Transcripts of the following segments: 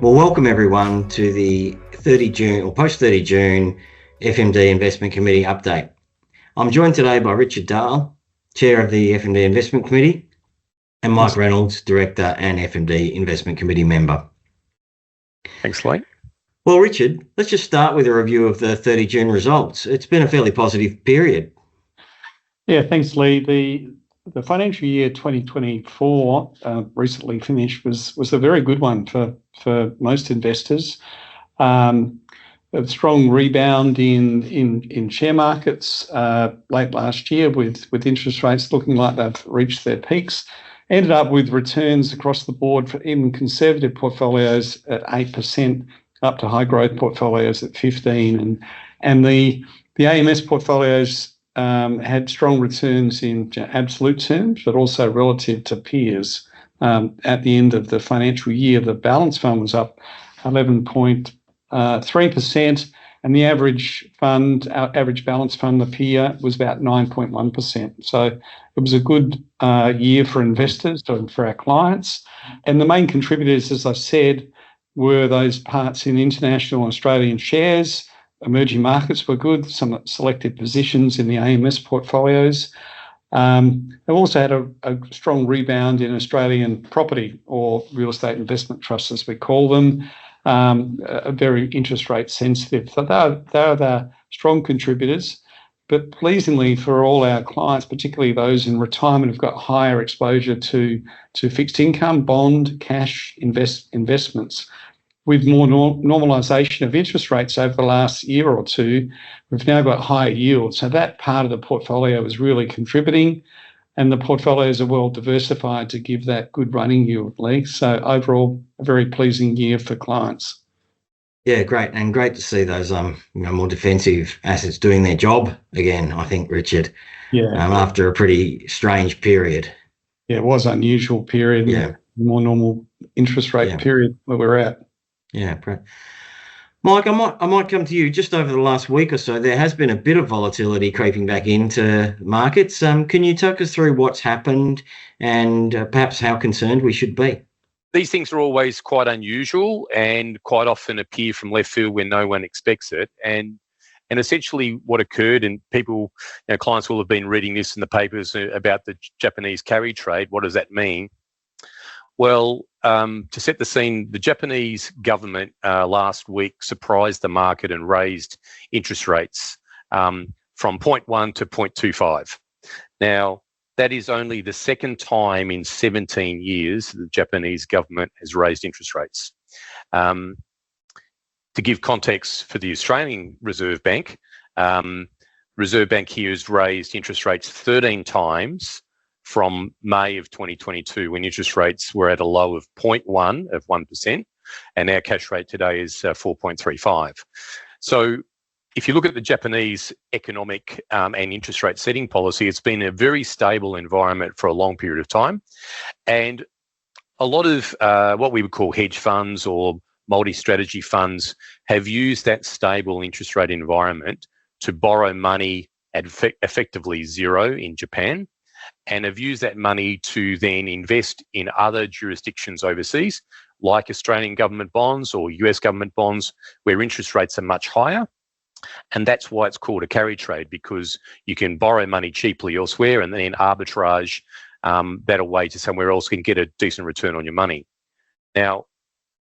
Well, welcome everyone to the 30 June or post 30 June FMD Investment Committee update. I'm joined today by Richard Dahl, Chair of the FMD Investment Committee, and Mike Reynolds, Director and FMD Investment Committee member. Thanks, Lee. Well, Richard, let's just start with a review of the 30 June results. It's been a fairly positive period. Yeah, thanks, Lee. The financial year 2024 recently finished was a very good one for most investors. A strong rebound in share markets late last year with interest rates looking like they've reached their peaks. Ended up with returns across the board for even conservative portfolios at 8%, up to high growth portfolios at 15%, and the AMS portfolios had strong returns in absolute terms, but also relative to peers. At the end of the financial year, the balance fund was up 11.3%, and the average balance fund, the peer, was about 9.1%. So it was a good year for investors and for our clients. And the main contributors, as I said, were those parts in international and Australian shares. Emerging markets were good, some selected positions in the AMS portfolios. They've also had a strong rebound in Australian property or real estate investment trusts, as we call them, very interest rate sensitive. So they're the strong contributors. But pleasingly for all our clients, particularly those in retirement who've got higher exposure to fixed income, bond, cash investments, with more normalisation of interest rates over the last year or two, we've now got higher yields. So that part of the portfolio is really contributing, and the portfolios are well diversified to give that good running yield, Lee. So overall, a very pleasing year for clients. Yeah, great, and great to see those more defensive assets doing their job again, I think, Richard. Yeah. After a pretty strange period. Yeah, it was an unusual period. Yeah. More normal interest rate period where we're at. Yeah, great. Mike, I might come to you. Just over the last week or so, there has been a bit of volatility creeping back into markets. Can you talk us through what's happened and perhaps how concerned we should be? These things are always quite unusual and quite often appear from left field when no one expects it. And essentially what occurred, and people, clients will have been reading this in the papers about the Japanese carry trade. What does that mean? Well, to set the scene, the Japanese government last week surprised the market and raised interest rates from 0.1 to 0.25. Now, that is only the second time in 17 years the Japanese government has raised interest rates. To give context for the Australian Reserve Bank, Reserve Bank here has raised interest rates 13 times from May of 2022, when interest rates were at a low of 1%, and our cash rate today is 4.35. So if you look at the Japanese economic and interest rate setting policy, it's been a very stable environment for a long period of time. And a lot of what we would call hedge funds or multi-strategy funds have used that stable interest rate environment to borrow money at effectively zero in Japan, and have used that money to then invest in other jurisdictions overseas, like Australian government bonds or US government bonds, where interest rates are much higher. And that's why it's called a carry trade, because you can borrow money cheaply elsewhere and then arbitrage that away to somewhere else and get a decent return on your money. Now,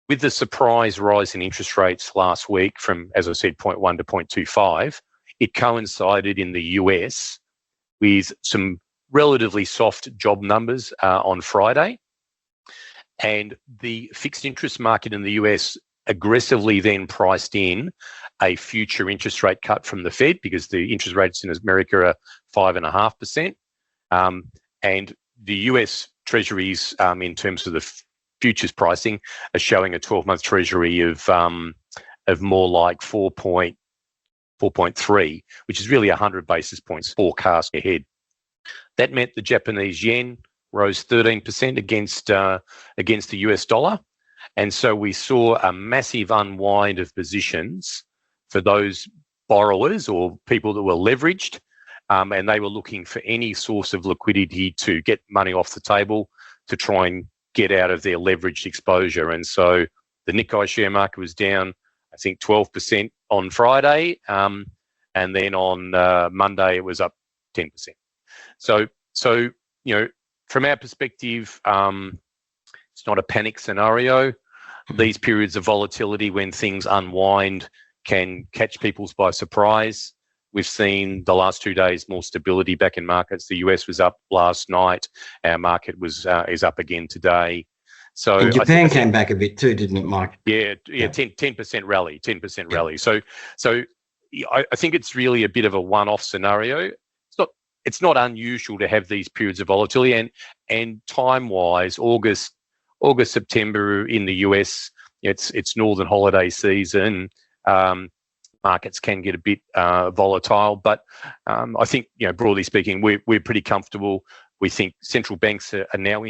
with the surprise rise in interest rates last week from, as I said, 0.1 to 0.25, it coincided in the US with some relatively soft job numbers on Friday. And the fixed interest market in the US aggressively then priced in a future interest rate cut from the Fed, because the interest rates in America are 5.5%. And the US Treasuries, in terms of the futures pricing, are showing a 12-month Treasury of more like 4.3, which is really 100 basis points forecast ahead. That meant the Japanese yen rose 13% against the US dollar. And so we saw a massive unwind of positions for those borrowers or people that were leveraged, and they were looking for any source of liquidity to get money off the table to try and get out of their leveraged exposure. And so the Nikkei share market was down, I think, 12% on Friday, and then on Monday it was up 10%. So from our perspective, it's not a panic scenario. These periods of volatility, when things unwind, can catch people by surprise. We've seen the last 2 days more stability back in markets. The US was up last night. Our market is up again today. So and Japan came back a bit too, didn't it, Mike? Yeah, 10% rally, 10% rally. So I think it's really a bit of a one-off scenario. It's not unusual to have these periods of volatility, and time-wise, August, September in the US, it's northern holiday season. Markets can get a bit volatile, but I think, broadly speaking, we're pretty comfortable. We think central banks are now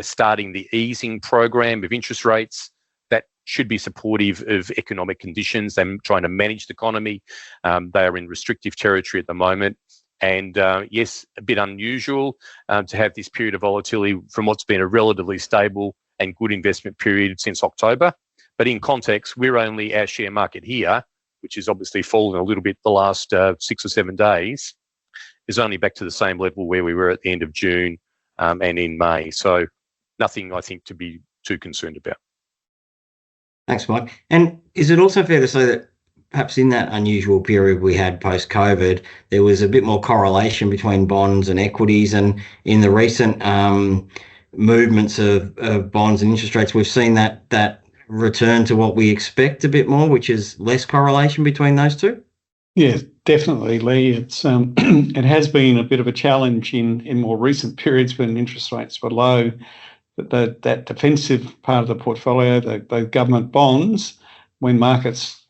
starting the easing program of interest rates. That should be supportive of economic conditions. They're trying to manage the economy. They are in restrictive territory at the moment. And yes, a bit unusual to have this period of volatility from what's been a relatively stable and good investment period since October. But in context, our share market here, which has obviously fallen a little bit the last 6 or 7 days, is only back to the same level where we were at the end of June and in May. So nothing, I think, to be too concerned about. Thanks, Mike. And is it also fair to say that perhaps in that unusual period we had post-COVID, there was a bit more correlation between bonds and equities, and in the recent movements of bonds and interest rates, we've seen that return to what we expect a bit more, which is less correlation between those two? Yeah, definitely, Lee. It's it has been a bit of a challenge in more recent periods when interest rates were low. That defensive part of the portfolio, the government bonds, when markets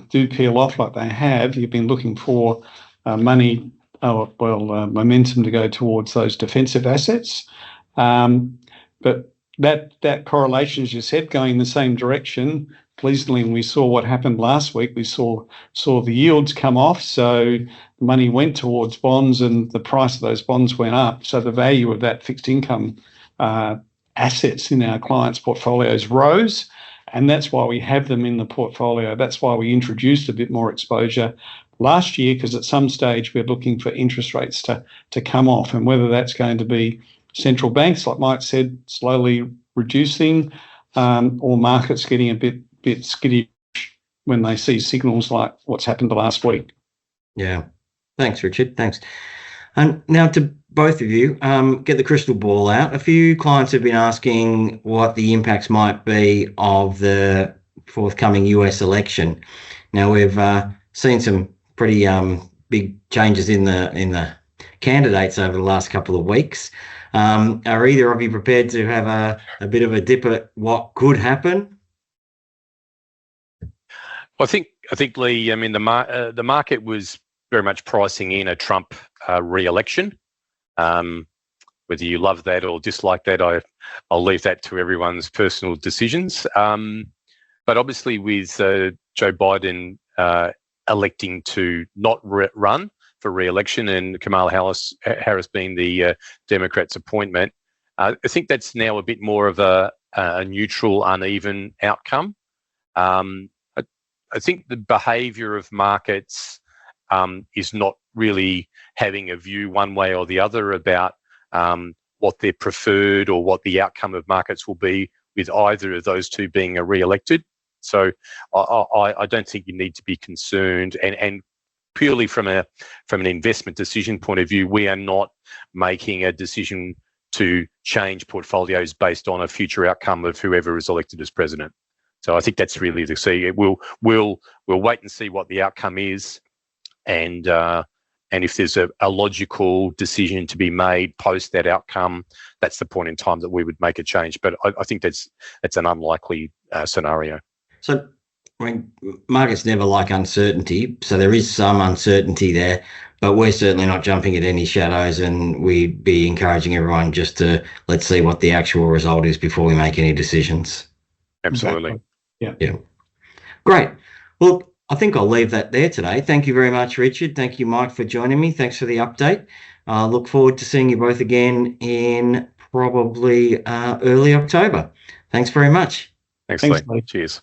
do peel off like they have, you've been looking for momentum to go towards those defensive assets. But that correlation, as you said, going in the same direction. Pleasingly, when we saw what happened last week, we saw the yields come off, so the money went towards bonds and the price of those bonds went up. So the value of that fixed income assets in our clients' portfolios rose, and that's why we have them in the portfolio. That's why we introduced a bit more exposure last year, because at some stage we're looking for interest rates to come off, and whether that's going to be central banks, like Mike said, slowly reducing, or markets getting a bit skittish when they see signals like what's happened the last week. Yeah. Thanks, Richard. Thanks. And now to both of you, get the crystal ball out. A few clients have been asking what the impacts might be of the forthcoming US election. Now, we've seen some pretty big changes in the candidates over the last couple of weeks. Are either of you prepared to have a bit of a dip at what could happen? I think, Lee, I mean, the market was very much pricing in a Trump re-election. Whether you love that or dislike that, I'll leave that to everyone's personal decisions. But obviously, with Joe Biden electing to not run for re-election and Kamala Harris being the Democrats' appointment, I think that's now a bit more of a neutral, uneven outcome. I think the behaviour of markets is not really having a view one way or the other about what their preferred or what the outcome of markets will be with either of those two being re-elected. So I don't think you need to be concerned. And purely from an investment decision point of view, we are not making a decision to change portfolios based on a future outcome of whoever is elected as president. So I think that's really the key. We'll wait and see what the outcome is, and if there's a logical decision to be made post that outcome, that's the point in time that we would make a change. But I think that's an unlikely scenario. So, I mean, markets never like uncertainty, so there is some uncertainty there, but we're certainly not jumping at any shadows, and we'd be encouraging everyone just to let's see what the actual result is before we make any decisions. Absolutely. Exactly. Yeah. Great. Well, I think I'll leave that there today. Thank you very much, Richard. Thank you, Mike, for joining me. Thanks for the update. I look forward to seeing you both again in probably early October. Thanks very much. Thanks, Thanks, Lee. Lee. Cheers.